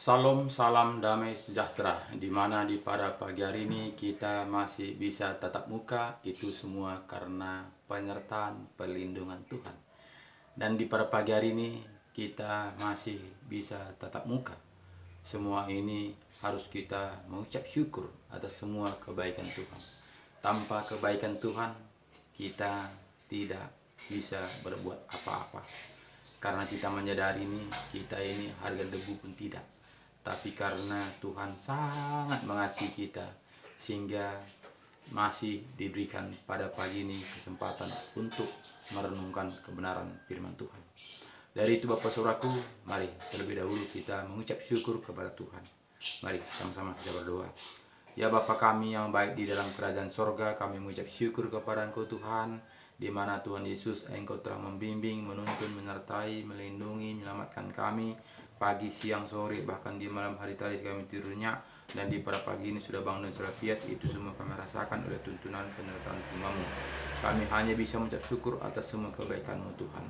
Salam, salam damai sejahtera. Di mana di pada pagi hari ini kita masih bisa tatap muka, itu semua karena penyertaan perlindungan Tuhan. Dan di pada pagi hari ini kita masih bisa tatap muka. Semua ini harus kita mengucap syukur atas semua kebaikan Tuhan. Tanpa kebaikan Tuhan, kita tidak bisa berbuat apa-apa. Karena kita menyadari kita ini harga debu pun tidak. Tapi karena Tuhan sangat mengasihi kita, sehingga masih diberikan pada pagi ini kesempatan untuk merenungkan kebenaran firman Tuhan. Dari itu Bapak Saudaraku, mari terlebih dahulu kita mengucap syukur kepada Tuhan. Mari sama-sama kita berdoa. Ya Bapa kami yang baik di dalam kerajaan sorga, kami mengucap syukur kepada Engkau Tuhan, di mana Tuhan Yesus Engkau telah membimbing, menuntun, menyertai, melindungi, menyelamatkan kami pagi, siang, sore, bahkan di malam hari tadi kami tidurnya, dan di pada pagi ini sudah bangun dan sudah fiat. Itu semua kami rasakan oleh tuntunan penyertaan Tuhan-Mu. Kami hanya bisa mengucap syukur atas semua kebaikan-Mu Tuhan.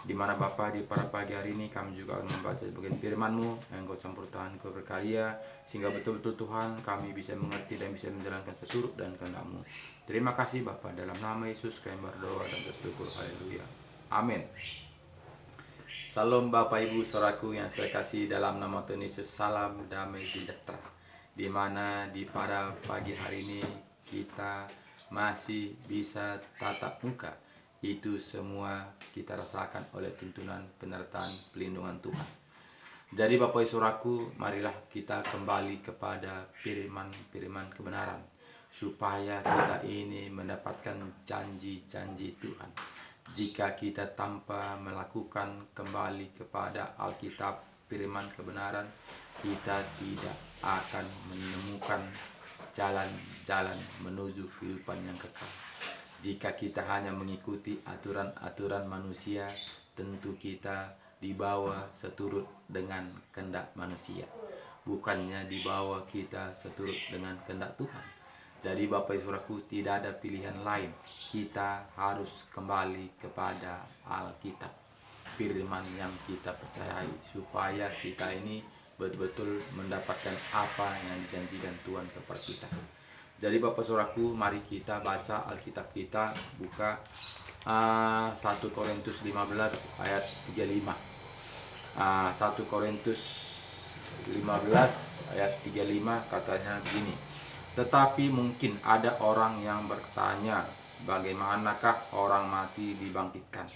Di mana Bapa, di pada pagi hari ini kami juga akan membaca sebagian firman-Mu yang Engkau campur Tuhan, Engkau berkarya, sehingga betul-betul Tuhan kami bisa mengerti dan bisa menjalankan seturut dan kehendak-Mu. Terima kasih Bapa, dalam nama Yesus kami berdoa dan bersyukur. Haleluya. Amin. Salam Bapak Ibu Saudaraku yang saya kasih dalam nama Tuhan Yesus, salam damai sejahtera. Di mana di pada pagi hari ini kita masih bisa tatap muka. Itu semua kita rasakan oleh tuntunan penyertaan pelindungan Tuhan. Jadi Bapak Ibu Saudaraku, marilah kita kembali kepada firman-firman kebenaran, supaya kita ini mendapatkan janji-janji Tuhan. Jika kita tanpa melakukan kembali kepada Alkitab, firman kebenaran, kita tidak akan menemukan jalan-jalan menuju kehidupan yang kekal. Jika kita hanya mengikuti aturan-aturan manusia, tentu kita dibawa seturut dengan kehendak manusia, bukannya dibawa kita seturut dengan kehendak Tuhan. Jadi Bapak Ibu Saudaraku, tidak ada pilihan lain. Kita harus kembali kepada Alkitab, firman yang kita percayai, supaya kita ini betul-betul mendapatkan apa yang dijanjikan Tuhan kepada kita. Jadi Bapak Saudaraku, mari kita baca Alkitab kita, buka 1 Korintus 15 ayat 35. 1 Korintus 15 ayat 35 katanya gini. Tetapi mungkin ada orang yang bertanya, bagaimanakah orang mati dibangkitkan?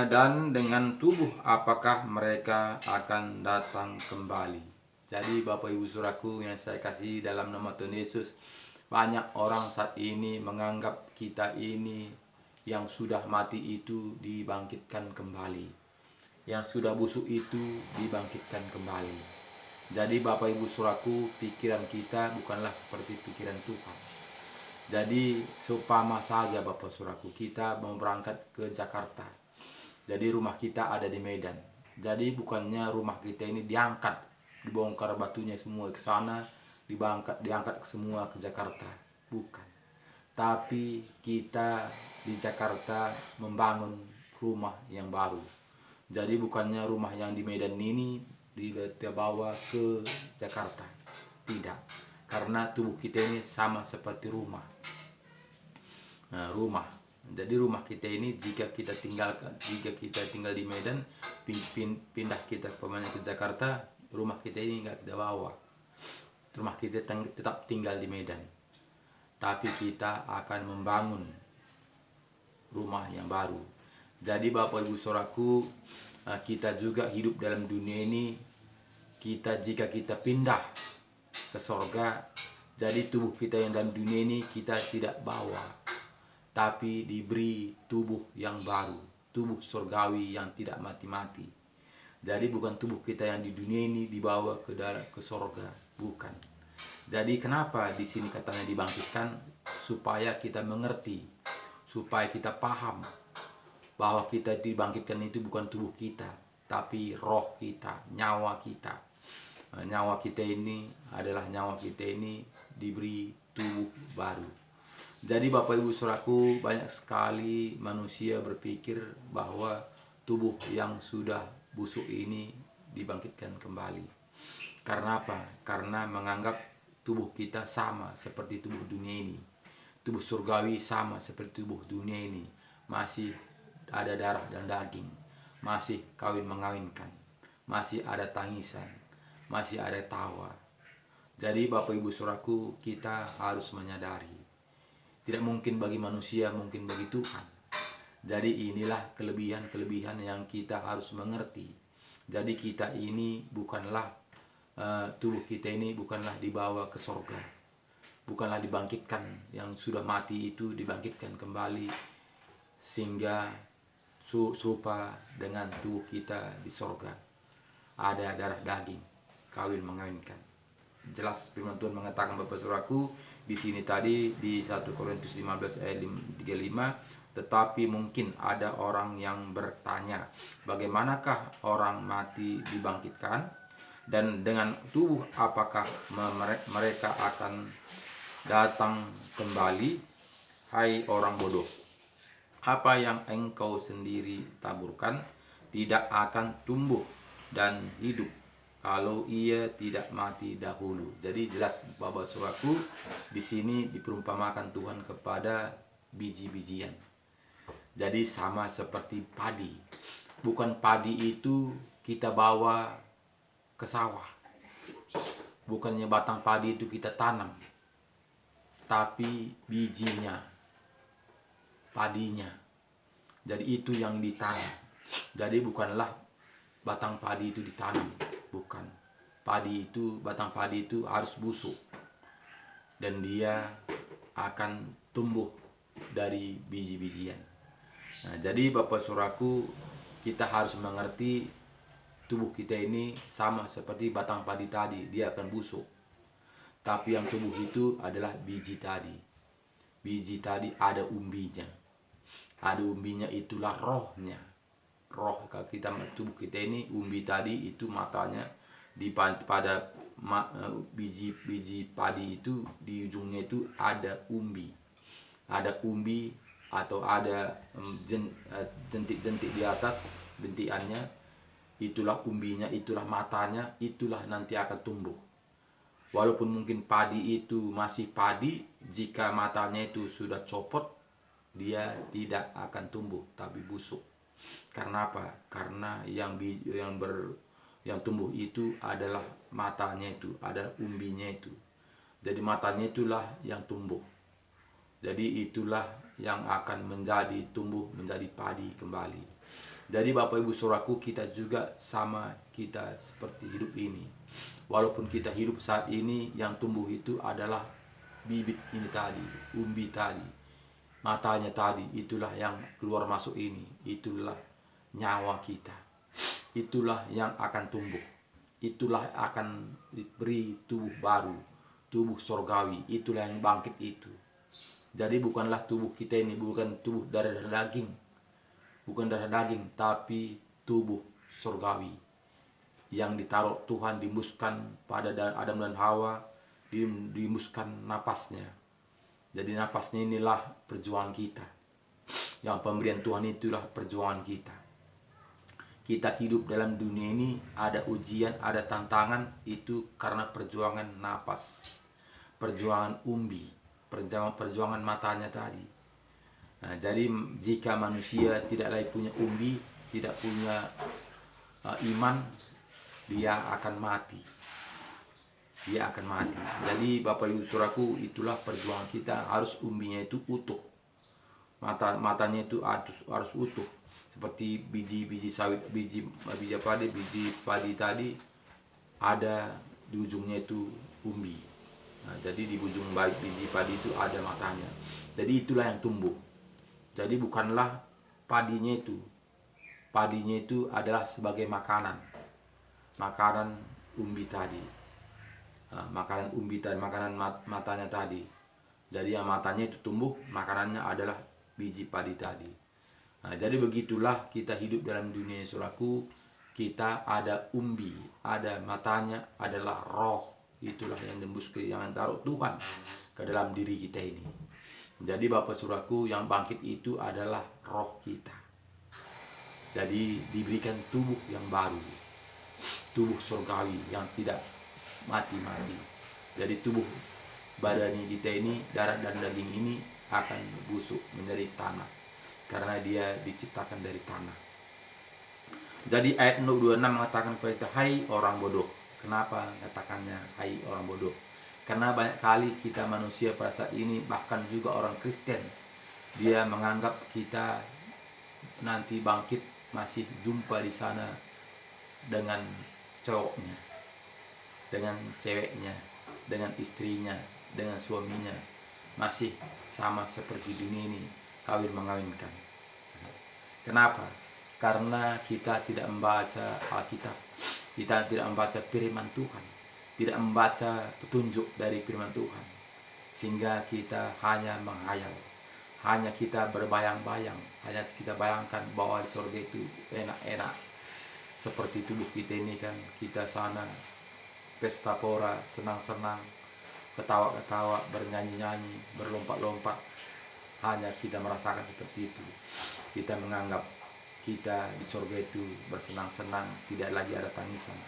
Dan dengan tubuh apakah mereka akan datang kembali? Jadi Bapak Ibu Saudaraku yang saya kasih dalam nama Tuhan Yesus, banyak orang saat ini menganggap kita ini yang sudah mati itu dibangkitkan kembali, yang sudah busuk itu dibangkitkan kembali. Jadi Bapak Ibu Saudaraku, pikiran kita bukanlah seperti pikiran Tuhan. Jadi seumpama saja Bapak Saudaraku, kita mau berangkat ke Jakarta. Jadi rumah kita ada di Medan. Jadi bukannya rumah kita ini diangkat, dibongkar batunya semua ke sana, diangkat semua ke Jakarta. Bukan. Tapi kita di Jakarta membangun rumah yang baru. Jadi bukannya rumah yang di Medan ini dibawa ke Jakarta, tidak, karena tubuh kita ini sama seperti rumah. Rumah. Jadi rumah kita ini jika kita tinggal di Medan, pindah kita ke Jakarta, rumah kita ini nggak kita bawa. Rumah kita tetap tinggal di Medan, tapi kita akan membangun rumah yang baru. Jadi Bapak Ibu Saudaraku, kita juga hidup dalam dunia ini. Jika kita pindah ke sorga, jadi tubuh kita yang dalam dunia ini kita tidak bawa, tapi diberi tubuh yang baru, tubuh sorgawi yang tidak mati-mati. Jadi bukan tubuh kita yang di dunia ini dibawa ke sorga, bukan. Jadi kenapa di sini katanya dibangkitkan? Supaya kita mengerti, supaya kita paham bahwa kita dibangkitkan itu bukan tubuh kita, tapi roh kita, nyawa kita. Nyawa kita ini diberi tubuh baru. Jadi Bapak Ibu Saudaraku, banyak sekali manusia berpikir bahwa tubuh yang sudah busuk ini dibangkitkan kembali. Karena apa? Karena menganggap tubuh kita sama seperti tubuh dunia ini. Tubuh surgawi sama seperti tubuh dunia ini. Masih ada darah dan daging, masih kawin mengawinkan, masih ada tangisan, masih ada tawa. Jadi Bapak Ibu Saudaraku, kita harus menyadari tidak mungkin bagi manusia, mungkin bagi Tuhan. Jadi inilah kelebihan-kelebihan yang kita harus mengerti. Jadi kita ini bukanlah tubuh kita ini bukanlah dibawa ke sorga, bukanlah dibangkitkan, yang sudah mati itu dibangkitkan kembali sehingga serupa dengan tubuh kita di sorga. Ada darah daging, kawin mengawinkan. Jelas firman Tuhan mengatakan Bapak Saudaraku di sini tadi di 1 Korintus 15 ayat 35, tetapi mungkin ada orang yang bertanya, bagaimanakah orang mati dibangkitkan, dan dengan tubuh apakah mereka akan datang kembali? Hai orang bodoh, apa yang engkau sendiri taburkan tidak akan tumbuh dan hidup kalau ia tidak mati dahulu. Jadi jelas Bapak Saudaraku, di sini diperumpamakan Tuhan kepada biji-bijian. Jadi sama seperti padi. Bukan padi itu kita bawa ke sawah. Bukannya batang padi itu kita tanam, tapi bijinya, padinya. Jadi itu yang ditanam. Jadi bukanlah batang padi itu ditanam, bukan. Padi itu, batang padi itu harus busuk dan dia akan tumbuh dari biji-bijian. Nah, jadi Bapak Saudaraku, kita harus mengerti tubuh kita ini sama seperti batang padi tadi, dia akan busuk. Tapi yang tumbuh itu adalah biji tadi. Biji tadi ada umbinya. Ada umbinya, itulah rohnya. Roh kita, tubuh kita ini, umbi tadi itu matanya pada biji padi itu, di ujungnya itu ada umbi. Ada umbi atau ada jentik-jentik di atas bintikannya, itulah umbinya, itulah matanya, itulah nanti akan tumbuh. Walaupun mungkin padi itu masih padi, jika matanya itu sudah copot, dia tidak akan tumbuh tapi busuk. Karena apa? Karena yang tumbuh itu adalah matanya itu, adalah umbinya itu. Jadi matanya itulah yang tumbuh. Jadi itulah yang akan tumbuh menjadi padi kembali. Jadi Bapak Ibu Saudaraku, kita juga sama, kita seperti hidup ini. Walaupun kita hidup saat ini, yang tumbuh itu adalah bibit ini tadi, umbi tadi, matanya tadi, itulah yang keluar masuk ini, itulah nyawa kita. Itulah yang akan tumbuh. Itulah akan diberi tubuh baru, tubuh sorgawi, itulah yang bangkit itu. Jadi bukanlah tubuh kita ini, bukan tubuh darah dan daging, bukan darah daging, tapi tubuh surgawi yang ditaruh Tuhan, dimuskan pada Adam dan Hawa, dimuskan napasnya. Jadi napasnya inilah perjuangan kita. Yang pemberian Tuhan itulah perjuangan kita. Kita hidup dalam dunia ini, ada ujian, ada tantangan, itu karena perjuangan napas, perjuangan umbi, perjuangan matanya tadi. Nah, jadi jika manusia tidak lagi punya umbi, tidak punya iman, dia akan mati. Dia akan mati. Jadi Bapak Ibu Saudaraku, itulah perjuangan kita, harus umbinya itu utuh. Matanya itu harus utuh. Seperti biji sawit, biji padi tadi, ada di ujungnya itu umbi. Nah, jadi di ujung biji padi itu ada matanya. Jadi itulah yang tumbuh. Jadi bukanlah padinya itu adalah sebagai makanan umbi tadi. Nah, makanan umbi tadi, makanan matanya tadi. Jadi yang matanya itu tumbuh, makanannya adalah biji padi tadi. Nah, jadi begitulah kita hidup dalam dunia Saudaraku. Kita ada umbi, ada matanya, adalah roh. Itulah yang yang taruh Tuhan ke dalam diri kita ini. Jadi Bapak Saudaraku, yang bangkit itu adalah roh kita. Jadi diberikan tubuh yang baru. tubuh surgawi yang tidak mati-mati. Jadi tubuh badan kita ini, darah dan daging ini akan busuk menjadi tanah karena dia diciptakan dari tanah. Jadi ayat 26 mengatakan kepada kita, hai orang bodoh. Kenapa katakannya hai orang bodoh? Karena banyak kali kita manusia pada saat ini, bahkan juga orang Kristen, dia menganggap kita nanti bangkit masih jumpa di sana dengan cowoknya, dengan ceweknya, dengan istrinya, dengan suaminya, masih sama seperti dunia ini, kawin mengawinkan. Kenapa? Karena kita tidak membaca Alkitab, kita tidak membaca firman Tuhan, tidak membaca petunjuk dari firman Tuhan, sehingga kita hanya menghayal, hanya kita berbayang-bayang, hanya kita bayangkan bahwa di surga itu enak-enak. Seperti tubuh kita ini kan, kita sana pesta pora, senang-senang, ketawa-ketawa, bernyanyi-nyanyi, berlompat-lompat, hanya kita merasakan seperti itu. Kita menganggap kita di surga itu bersenang-senang, tidak lagi ada tangisan,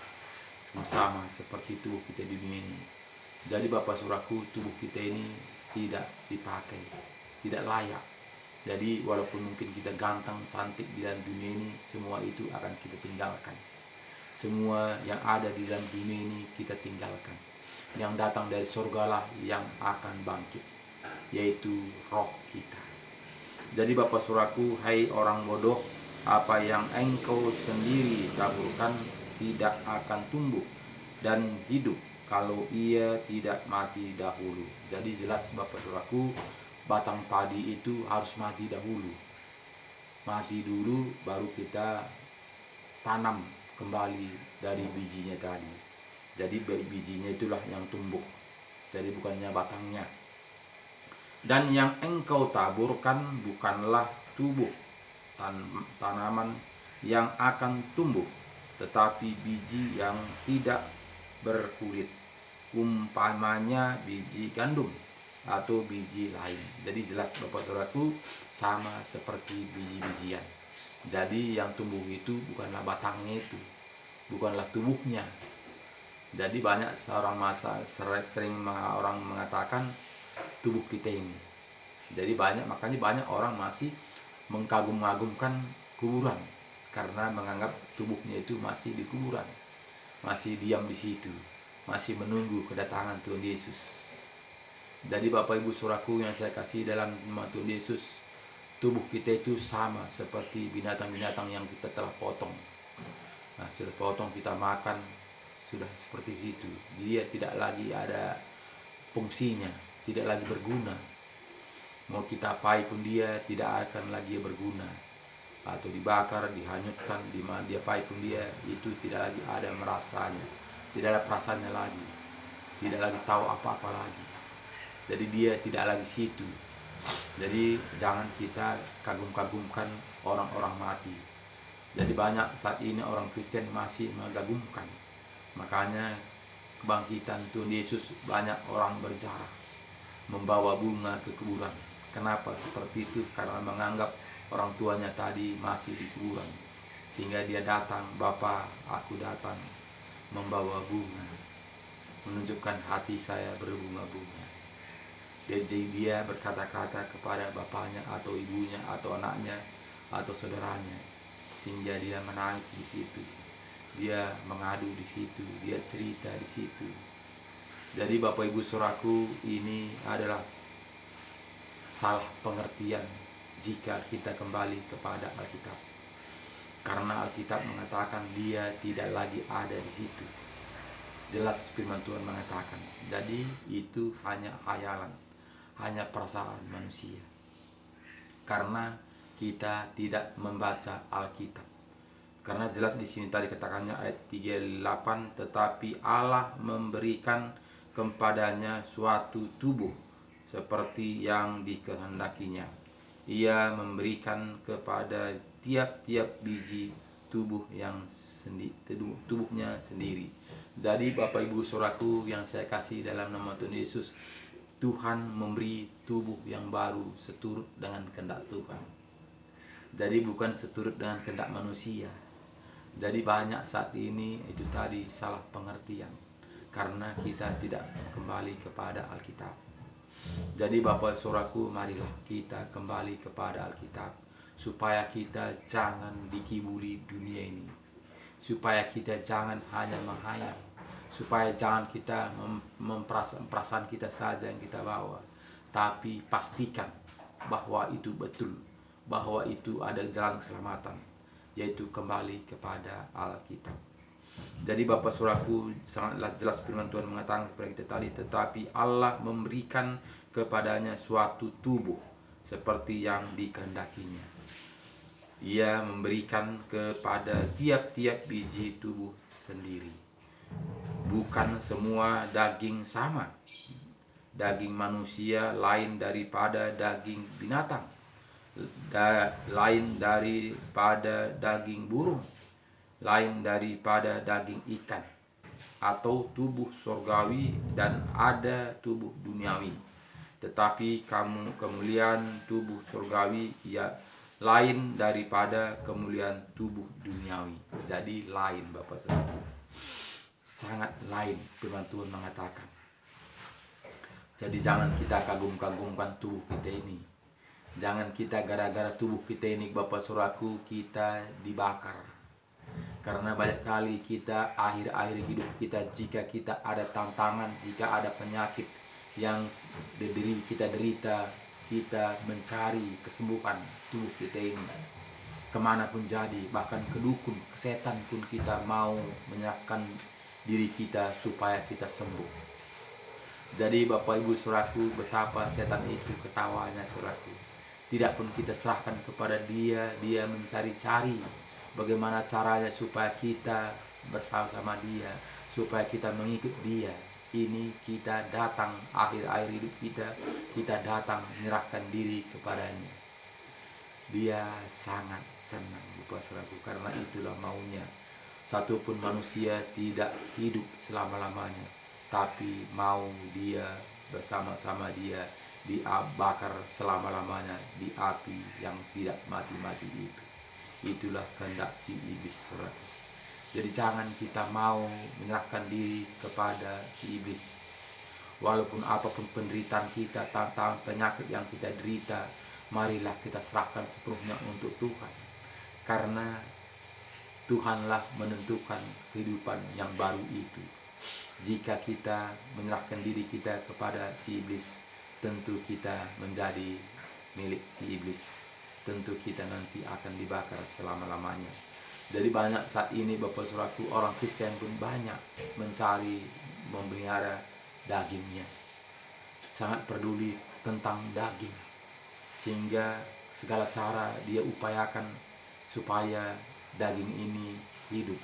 sama seperti tubuh kita di dunia ini. Jadi Bapak Saudaraku, tubuh kita ini tidak dipakai, tidak layak. Jadi walaupun mungkin kita ganteng, cantik di dalam dunia ini, semua itu akan kita tinggalkan. Semua yang ada di dalam dunia ini kita tinggalkan. Yang datang dari surgalah yang akan bangkit, yaitu roh kita. Jadi Bapak Saudaraku, hai orang bodoh, apa yang engkau sendiri taburkan tidak akan tumbuh dan hidup kalau ia tidak mati dahulu. Jadi jelas Bapak Saudaraku, batang padi itu harus mati dahulu. Mati dulu baru kita tanam kembali dari bijinya tadi. Jadi bijinya itulah yang tumbuh, jadi bukannya batangnya. Dan yang engkau taburkan bukanlah tubuh tanaman yang akan tumbuh, tetapi biji yang tidak berkulit, umpamanya biji gandum atau biji lain. Jadi jelas Bapak Saudaraku, sama seperti biji-bijian. Jadi yang tumbuh itu bukanlah batangnya itu, bukanlah tubuhnya. Jadi banyak seorang sering orang mengatakan tubuh kita ini. Jadi makanya banyak orang masih mengagum-agumkan kuburan karena menganggap tubuhnya itu masih di kuburan, masih diam di situ, masih menunggu kedatangan Tuhan Yesus. Jadi Bapak Ibu Saudaraku yang saya kasih dalam nama Tuhan Yesus, tubuh kita itu sama seperti binatang-binatang yang kita telah potong. Nah, sudah potong kita makan, sudah seperti situ. Dia tidak lagi ada fungsinya, tidak lagi berguna. Mau kita apai pun dia tidak akan lagi berguna. Atau dibakar, dihanyutkan, diapai pun dia itu tidak lagi ada merasanya, tidak ada perasaannya lagi, tidak lagi tahu apa-apa lagi. Jadi dia tidak lagi situ. Jadi jangan kita kagum-kagumkan orang-orang mati. Jadi banyak saat ini orang Kristen masih mengagumkan. Makanya kebangkitan Tuhan Yesus banyak orang berjarak membawa bunga ke kuburan. Kenapa seperti itu? Karena menganggap orang tuanya tadi masih di kuburan, sehingga dia datang, Bapa, aku datang membawa bunga, menunjukkan hati saya berbunga-bunga. Jadi dia berkata-kata kepada bapaknya atau ibunya atau anaknya atau saudaranya, sehingga dia menangis di situ, dia mengadu di situ, dia cerita di situ. Jadi Bapak Ibu Saudaraku, ini adalah salah pengertian jika kita kembali kepada Alkitab. Karena Alkitab mengatakan dia tidak lagi ada di situ. Jelas firman Tuhan mengatakan. Jadi itu hanya khayalan, hanya perasaan manusia. Karena kita tidak membaca Alkitab. Karena jelas di sini tadi katakannya ayat 38, tetapi Allah memberikan kepadanya suatu tubuh seperti yang dikehendakinya. Ia memberikan kepada tiap-tiap biji tubuhnya sendiri. Jadi Bapak Ibu Saudaraku yang saya kasih dalam nama Tuhan Yesus, Tuhan memberi tubuh yang baru seturut dengan kehendak Tuhan. Jadi bukan seturut dengan kehendak manusia. Jadi banyak saat ini itu tadi salah pengertian karena kita tidak kembali kepada Alkitab. Jadi Bapak Saudaraku, marilah kita kembali kepada Alkitab supaya kita jangan dikibuli dunia ini, supaya kita jangan hanya menghayal, supaya jangan kita perasaan kita saja yang kita bawa, tapi pastikan bahwa itu betul, bahwa itu ada jalan keselamatan, yaitu kembali kepada Alkitab. Jadi Bapak Saudaraku, sangatlah jelas firman Tuhan mengatakan kepada kita tadi, tetapi Allah memberikan kepadanya suatu tubuh seperti yang dikehendakinya. Ia memberikan kepada tiap-tiap biji tubuh sendiri. Bukan semua daging sama. Daging manusia lain daripada daging binatang, lain daripada daging burung, lain daripada daging ikan, atau tubuh surgawi, dan ada tubuh duniawi. Tetapi kemuliaan tubuh surgawi ya lain daripada kemuliaan tubuh duniawi. Jadi lain, Bapak Saudara, sangat lain firman Tuhan mengatakan. Jadi jangan kita kagum-kagumkan tubuh kita ini. Jangan kita gara-gara tubuh kita ini, Bapak Saudaraku, kita dibakar. Karena banyak kali kita akhir-akhir hidup kita, jika kita ada tantangan, jika ada penyakit yang kita derita, kita mencari kesembuhan tubuh kita ini kemanapun jadi, bahkan ke dukun, ke setan pun kita mau menyerahkan diri kita supaya kita sembuh. Jadi Bapak Ibu Saudaraku, betapa setan itu ketawanya Saudaraku. Tidak pun kita serahkan kepada dia, dia mencari-cari bagaimana caranya supaya kita bersama-sama dia, supaya kita mengikut dia. Ini kita datang akhir-akhir hidup kita datang menyerahkan diri kepadanya. Dia sangat senang, Bapak Saudaraku, karena itulah maunya. Satupun manusia tidak hidup selama-lamanya, tapi mau dia bersama-sama dia dibakar selama-lamanya di api yang tidak mati-mati itu. Itulah kehendak si iblis, saudara. Jadi jangan kita mau menyerahkan diri kepada si iblis. Walaupun apapun penderitaan kita, tantangan, penyakit yang kita derita, marilah kita serahkan sepenuhnya untuk Tuhan. Karena Tuhanlah menentukan kehidupan yang baru itu. Jika kita menyerahkan diri kita kepada si iblis, tentu kita menjadi milik si iblis. Tentu kita nanti akan dibakar selama-lamanya. Jadi banyak saat ini Bapak Saudaraku, orang Kristen pun banyak mencari, memelihara dagingnya. Sangat peduli tentang daging. Sehingga segala cara dia upayakan supaya daging ini hidup.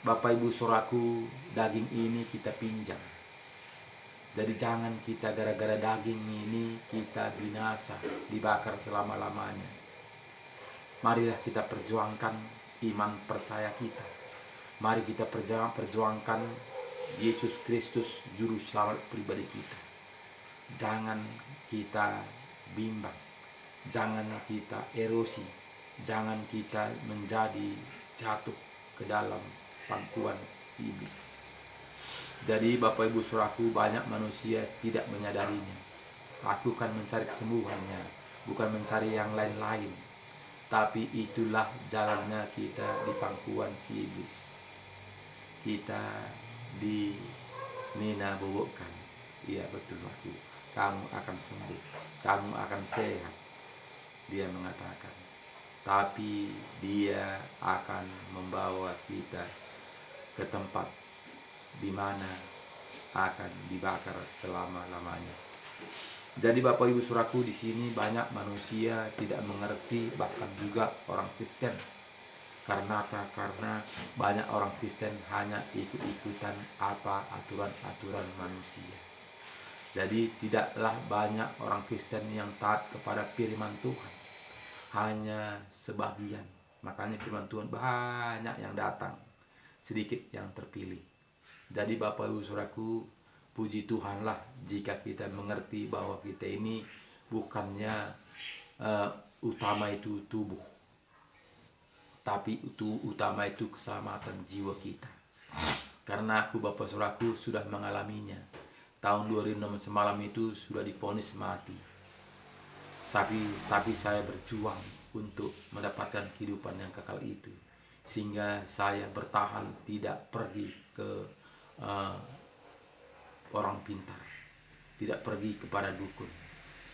Bapak Ibu Saudaraku, daging ini kita pinjam. Jadi jangan kita gara-gara daging ini kita binasa, dibakar selama-lamanya. Marilah kita perjuangkan iman percaya kita. Mari kita perjuangkan Yesus Kristus Juru Selamat pribadi kita. Jangan kita bimbang, jangan kita erosi, jangan kita menjadi jatuh ke dalam pangkuan si iblis. Jadi Bapak Ibu Saudaraku, banyak manusia tidak menyadarinya. Aku kan mencari kesembuhannya, bukan mencari yang lain-lain. Tapi itulah jalannya kita di pangkuan si iblis. Kita dinina bobokkan. Iya betul aku. Kamu akan sembuh, kamu akan sehat. Dia mengatakan. Tapi dia akan membawa kita ke tempat di mana akan dibakar selama-lamanya. Jadi Bapak Ibu Saudaraku, di sini banyak manusia tidak mengerti, bahkan juga orang Kristen. Karena apa? Karena banyak orang Kristen hanya ikut-ikutan apa aturan-aturan manusia. Jadi tidaklah banyak orang Kristen yang taat kepada firman Tuhan. Hanya sebagian. Makanya firman Tuhan banyak yang datang, sedikit yang terpilih. Jadi Bapak Ibu Saudaraku, puji Tuhanlah jika kita mengerti bahwa kita ini bukannya utama itu tubuh. tapi itu utama itu keselamatan jiwa kita. Karena aku, Bapak Saudaraku, sudah mengalaminya. Tahun 2006 semalam itu sudah divonis mati. Tapi saya berjuang untuk mendapatkan kehidupan yang kekal itu. Sehingga saya bertahan tidak pergi ke orang pintar, tidak pergi kepada dukun,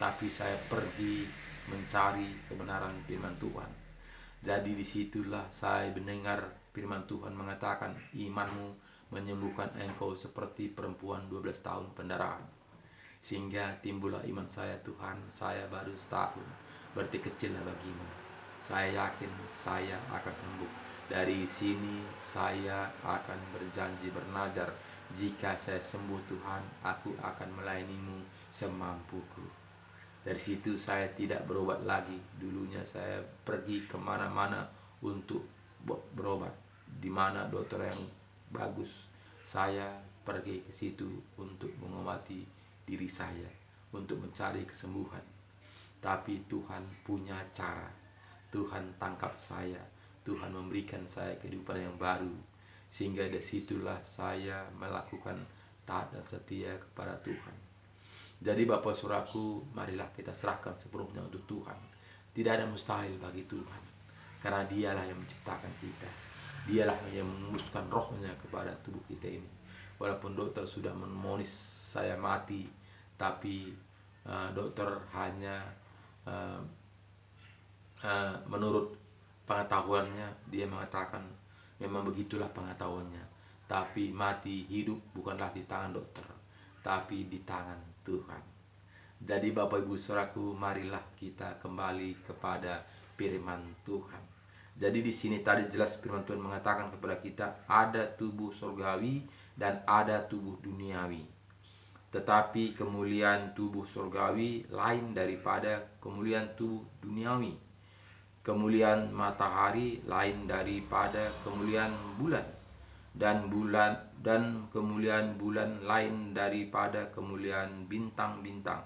tapi saya pergi mencari kebenaran firman Tuhan. Jadi disitulah saya mendengar firman Tuhan mengatakan, imanmu menyembuhkan engkau seperti perempuan 12 tahun pendarahan. Sehingga timbullah iman saya, Tuhan, saya baru setahun, berarti kecillah bagimu. Saya yakin saya akan sembuh. Dari sini saya akan berjanji bernazar, jika saya sembuh Tuhan, aku akan melayanimu semampuku. Dari situ saya tidak berobat lagi. Dulunya saya pergi kemana-mana untuk berobat, di mana dokter yang bagus, saya pergi ke situ untuk mengobati diri saya, untuk mencari kesembuhan. Tapi Tuhan punya cara. Tuhan tangkap saya, Tuhan memberikan saya kehidupan yang baru, sehingga dari situlah saya melakukan taat dan setia kepada Tuhan. Jadi Bapak Saudaraku, marilah kita serahkan sepenuhnya untuk Tuhan. Tidak ada mustahil bagi Tuhan, karena Dialah yang menciptakan kita. Dialah yang mengembuskan rohnya kepada tubuh kita ini. Walaupun dokter sudah memonis saya mati, tapi dokter hanya menurut pengetahuannya, dia mengatakan memang begitulah pengetahuannya. Tapi mati hidup bukanlah di tangan dokter, tapi di tangan Tuhan. Jadi Bapak Ibu Saudaraku, marilah kita kembali kepada firman Tuhan. Jadi di sini tadi jelas firman Tuhan mengatakan kepada kita, ada tubuh surgawi dan ada tubuh duniawi. Tetapi kemuliaan tubuh surgawi lain daripada kemuliaan tubuh duniawi. Kemuliaan matahari lain daripada kemuliaan bulan, dan kemuliaan bulan lain daripada kemuliaan bintang-bintang,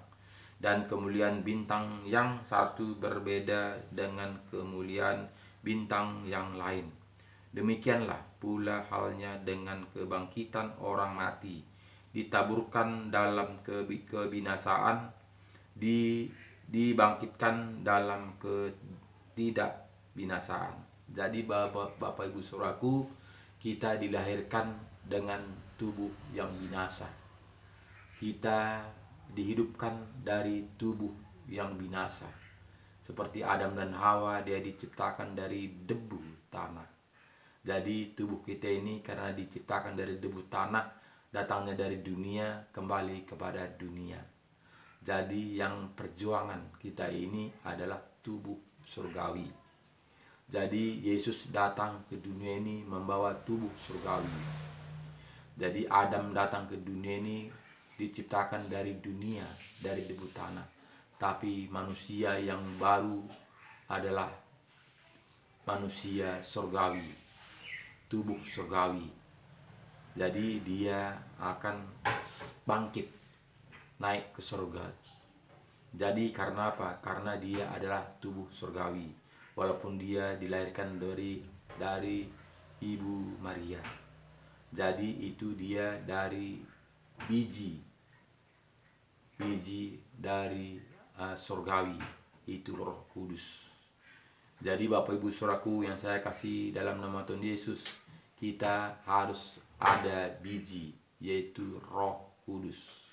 dan kemuliaan bintang yang satu berbeda dengan kemuliaan bintang yang lain. Demikianlah pula halnya dengan kebangkitan orang mati, ditaburkan dalam kebinasaan, dibangkitkan dalam tidak binasaan. Jadi Bapak Ibu Saudaraku, kita dilahirkan dengan tubuh yang binasa. Kita dihidupkan dari tubuh yang binasa. Seperti Adam dan Hawa, dia diciptakan dari debu tanah. Jadi tubuh kita ini karena diciptakan dari debu tanah, datangnya dari dunia, kembali kepada dunia. Jadi yang perjuangan kita ini adalah tubuh surgawi. Jadi Yesus datang ke dunia ini membawa tubuh surgawi. Jadi Adam datang ke dunia ini diciptakan dari dunia, dari debu tanah. Tapi manusia yang baru adalah manusia surgawi, tubuh surgawi. Jadi dia akan bangkit, naik ke surga. Jadi karena apa? Karena dia adalah tubuh surgawi, walaupun dia dilahirkan dari Ibu Maria. Jadi itu dia dari biji dari surgawi, itu Roh Kudus. Jadi Bapak Ibu Saudaraku yang saya kasih dalam nama Tuhan Yesus, kita harus ada biji, yaitu Roh Kudus.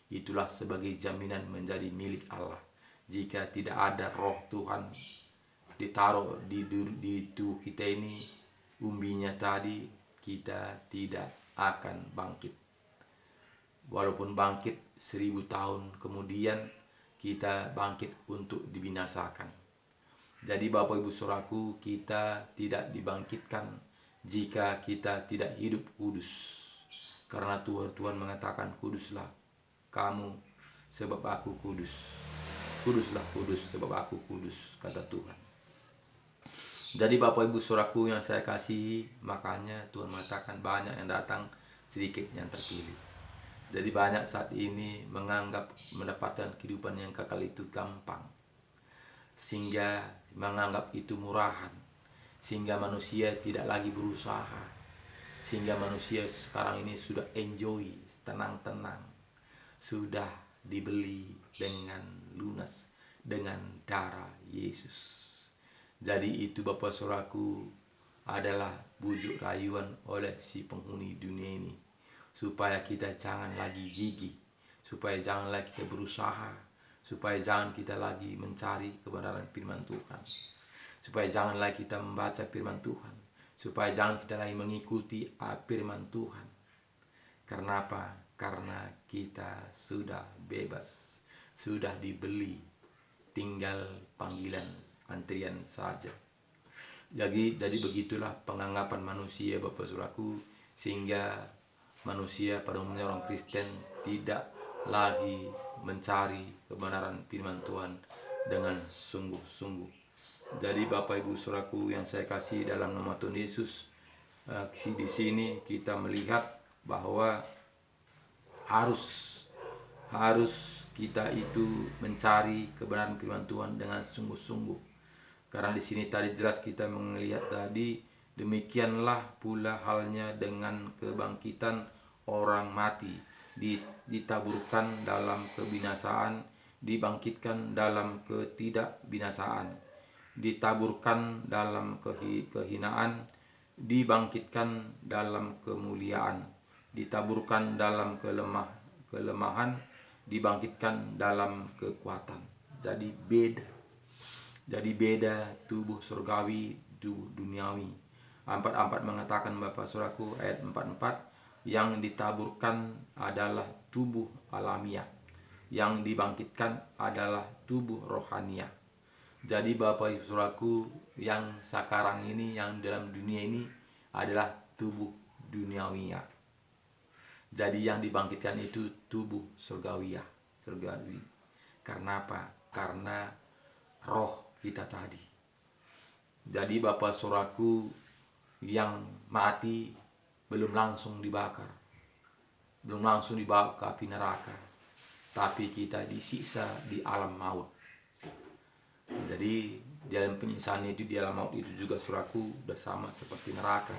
Itulah sebagai jaminan menjadi milik Allah. Jika tidak ada roh Tuhan ditaruh di tubuh kita ini, umbinya tadi, kita tidak akan bangkit. Walaupun bangkit 1000 tahun kemudian, kita bangkit untuk dibinasakan. Jadi Bapak Ibu Saudaraku, kita tidak dibangkitkan jika kita tidak hidup kudus. Karena Tuhan mengatakan, kuduslah kamu sebab aku kudus. Kuduslah kudus sebab aku kudus, kata Tuhan. Jadi Bapak Ibu Saudaraku yang saya kasihi, makanya Tuhan mengatakan banyak yang datang, sedikit yang terpilih. Jadi banyak saat ini menganggap mendapatkan kehidupan yang kekal itu gampang, sehingga menganggap itu murahan. sehingga manusia tidak lagi berusaha, sehingga manusia sekarang ini sudah enjoy, tenang-tenang, sudah dibeli dengan lunas dengan darah Yesus. Jadi itu Bapak Saudaraku adalah bujuk rayuan oleh si penghuni dunia ini, supaya kita jangan lagi gigih, supaya jangan lagi kita berusaha, supaya jangan kita lagi mencari kebenaran firman Tuhan, supaya jangan lagi kita membaca firman Tuhan, supaya jangan kita lagi mengikuti firman Tuhan. Karena apa? Karena kita sudah bebas, sudah dibeli, tinggal panggilan antrian saja. Jadi begitulah penganggapan manusia Bapak Saudaraku, sehingga manusia pada umumnya orang Kristen tidak lagi mencari kebenaran firman Tuhan dengan sungguh-sungguh. Jadi Bapak Ibu Saudaraku yang saya kasih dalam nama Tuhan Yesus, di sini kita melihat bahwa harus kita itu mencari kebenaran firman Tuhan dengan sungguh-sungguh. Karena di sini tadi jelas kita melihat tadi, demikianlah pula halnya dengan kebangkitan orang mati, ditaburkan dalam kebinasaan, dibangkitkan dalam ketidakbinasaan, ditaburkan dalam kehinaan, dibangkitkan dalam kemuliaan, ditaburkan dalam kelemahan, dibangkitkan dalam kekuatan. Jadi beda tubuh surgawi, tubuh duniawi. 44 mengatakan Bapak Saudaraku, ayat 44, yang ditaburkan adalah tubuh alamiah, yang dibangkitkan adalah tubuh rohania. Jadi Bapak Ibu Saudaraku, yang sekarang ini, yang dalam dunia ini adalah tubuh duniawi. Jadi yang dibangkitkan itu tubuh surgawi. Karena apa? Karena roh kita tadi. Jadi Bapak Saudaraku, yang mati belum langsung dibakar, belum langsung dibawa ke api neraka, tapi kita disiksa di alam maut. Jadi dalam penyiksaan itu, di alam maut itu juga Saudaraku udah sama seperti neraka,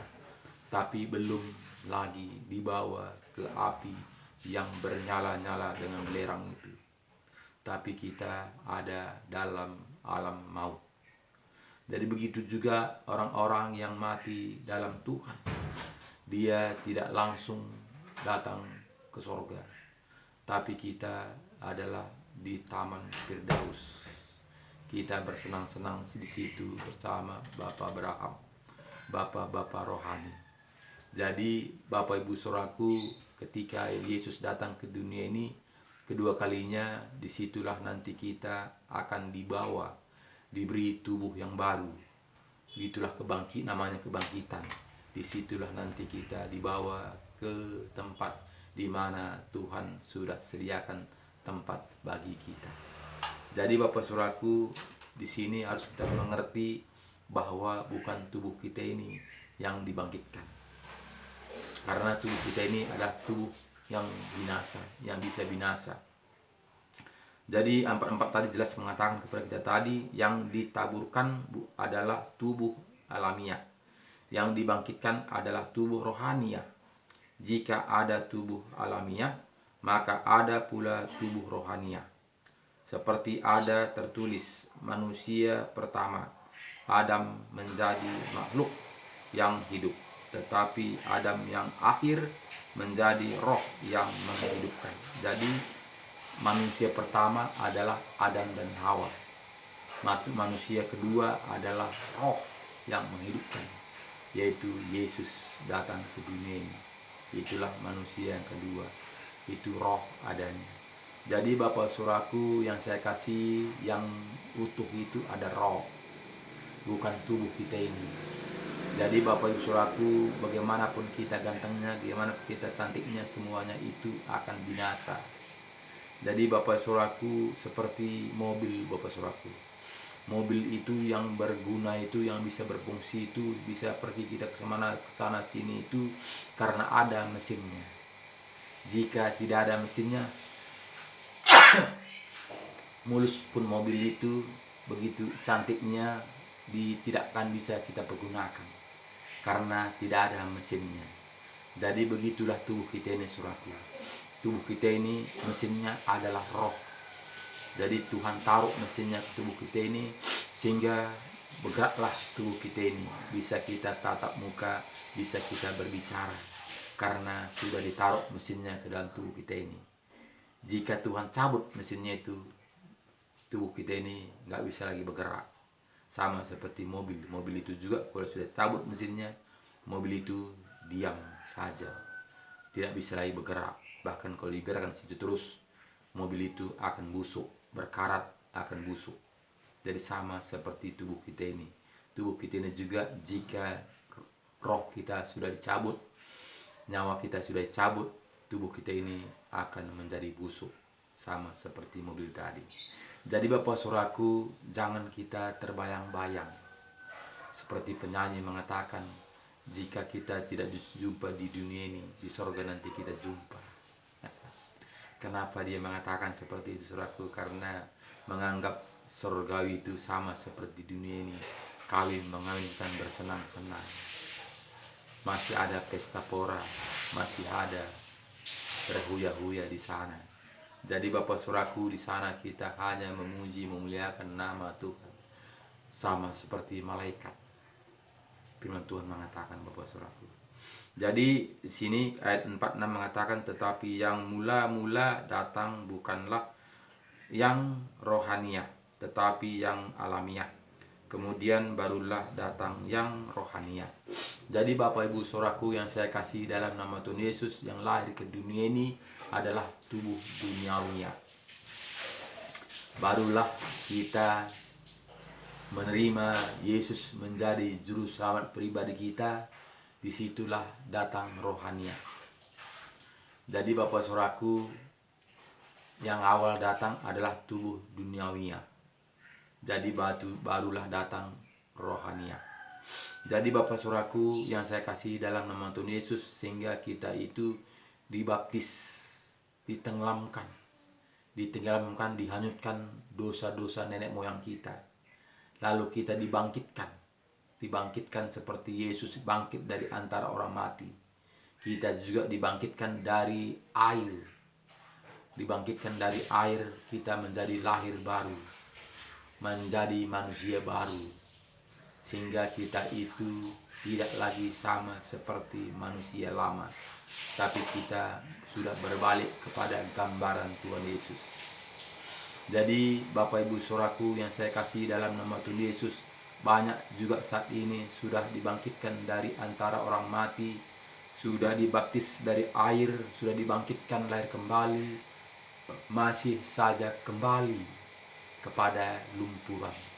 tapi belum lagi dibawa ke api yang bernyala-nyala dengan belerang itu, tapi kita ada dalam alam maut. Jadi begitu juga orang-orang yang mati dalam Tuhan, dia tidak langsung datang ke surga, tapi kita adalah di Taman Firdaus. Kita bersenang-senang di situ bersama Bapak Abraham, Bapak-bapak rohani. Jadi Bapak Ibu Saudaraku, ketika Yesus datang ke dunia ini kedua kalinya, disitulah nanti kita akan dibawa, diberi tubuh yang baru. Itulah namanya kebangkitan. Disitulah nanti kita dibawa ke tempat di mana Tuhan sudah sediakan tempat bagi kita. Jadi Bapak Saudaraku, di sini harus kita mengerti bahwa bukan tubuh kita ini yang dibangkitkan. Karena tubuh kita ini adalah tubuh yang binasa, yang bisa binasa. Jadi 44 tadi jelas mengatakan kepada kita tadi, yang ditaburkan adalah tubuh alamiah, yang dibangkitkan adalah tubuh rohania. Jika ada tubuh alamiah, maka ada pula tubuh rohania. Seperti ada tertulis, manusia pertama, Adam, menjadi makhluk yang hidup, tetapi Adam yang akhir menjadi roh yang menghidupkan. Jadi manusia pertama adalah Adam dan Hawa. Manusia kedua adalah roh yang menghidupkan, yaitu Yesus datang ke dunia ini. Itulah manusia yang kedua, itu roh adanya. Jadi Bapak Saudaraku yang saya kasih, yang utuh itu ada roh, bukan tubuh kita ini. Jadi Bapak Ibu Saudaraku, bagaimanapun kita gantengnya, bagaimana kita cantiknya, semuanya itu akan binasa. Jadi Bapak Saudaraku, seperti mobil Bapak Saudaraku, mobil itu yang berguna itu, yang bisa berfungsi itu, bisa pergi kita ke sana sini itu karena ada mesinnya. Jika tidak ada mesinnya, mulus pun mobil itu, begitu cantiknya, tidak akan bisa kita pergunakan karena tidak ada mesinnya. Jadi begitulah tubuh kita ini, saudaraku. Tubuh kita ini mesinnya adalah roh. Jadi Tuhan taruh mesinnya ke tubuh kita ini sehingga bergeraklah tubuh kita ini. Bisa kita tatap muka, bisa kita berbicara karena sudah ditaruh mesinnya ke dalam tubuh kita ini. Jika Tuhan cabut mesinnya itu, tubuh kita ini nggak bisa lagi bergerak. Sama seperti mobil. Mobil itu juga kalau sudah cabut mesinnya, mobil itu diam saja, tidak bisa lagi bergerak. Bahkan kalau dibiarkan situ terus, mobil itu akan busuk, berkarat, akan busuk. Jadi sama seperti tubuh kita ini. Tubuh kita ini juga jika roh kita sudah dicabut, nyawa kita sudah dicabut, tubuh kita ini akan menjadi busuk. Sama seperti mobil tadi. Jadi Bapak Saudaraku, jangan kita terbayang-bayang. Seperti penyanyi mengatakan, jika kita tidak jumpa di dunia ini, di sorga nanti kita jumpa. Kenapa dia mengatakan seperti itu, saudaraku? Karena menganggap surgawi itu sama seperti dunia ini, kawin mengawinkan bersenang-senang. Masih ada pesta pora, masih ada berhuya-huya di sana. Jadi Bapak Saudaraku, di sana kita hanya memuji memuliakan nama Tuhan, sama seperti malaikat. Firman Tuhan mengatakan, Bapak Saudaraku. Jadi di sini ayat 46 mengatakan, tetapi yang mula-mula datang bukanlah yang rohaniah, tetapi yang alamiah. Kemudian barulah datang yang rohaniah. Jadi Bapak Ibu Saudaraku yang saya kasih dalam nama Tuhan Yesus, yang lahir ke dunia ini adalah tubuh duniawinya. Barulah kita menerima Yesus menjadi juru selamat pribadi kita, disitulah datang rohania. Jadi Bapak Saudaraku, yang awal datang adalah tubuh duniawinya. Jadi barulah datang rohania. Jadi Bapak Saudaraku yang saya kasih dalam nama Tuhan Yesus, sehingga kita itu dibaptis, ditenggelamkan, dihanyutkan dosa-dosa nenek moyang kita. Lalu kita dibangkitkan seperti Yesus bangkit dari antara orang mati. Kita juga dibangkitkan dari air. Dibangkitkan dari air, kita menjadi lahir baru, menjadi manusia baru. Sehingga kita itu tidak lagi sama seperti manusia lama, tapi kita sudah berbalik kepada gambaran Tuhan Yesus. Jadi Bapak Ibu Saudaraku yang saya kasih dalam nama Tuhan Yesus, banyak juga saat ini sudah dibangkitkan dari antara orang mati, sudah dibaptis dari air, sudah dibangkitkan lahir kembali, masih saja kembali kepada lumpuran.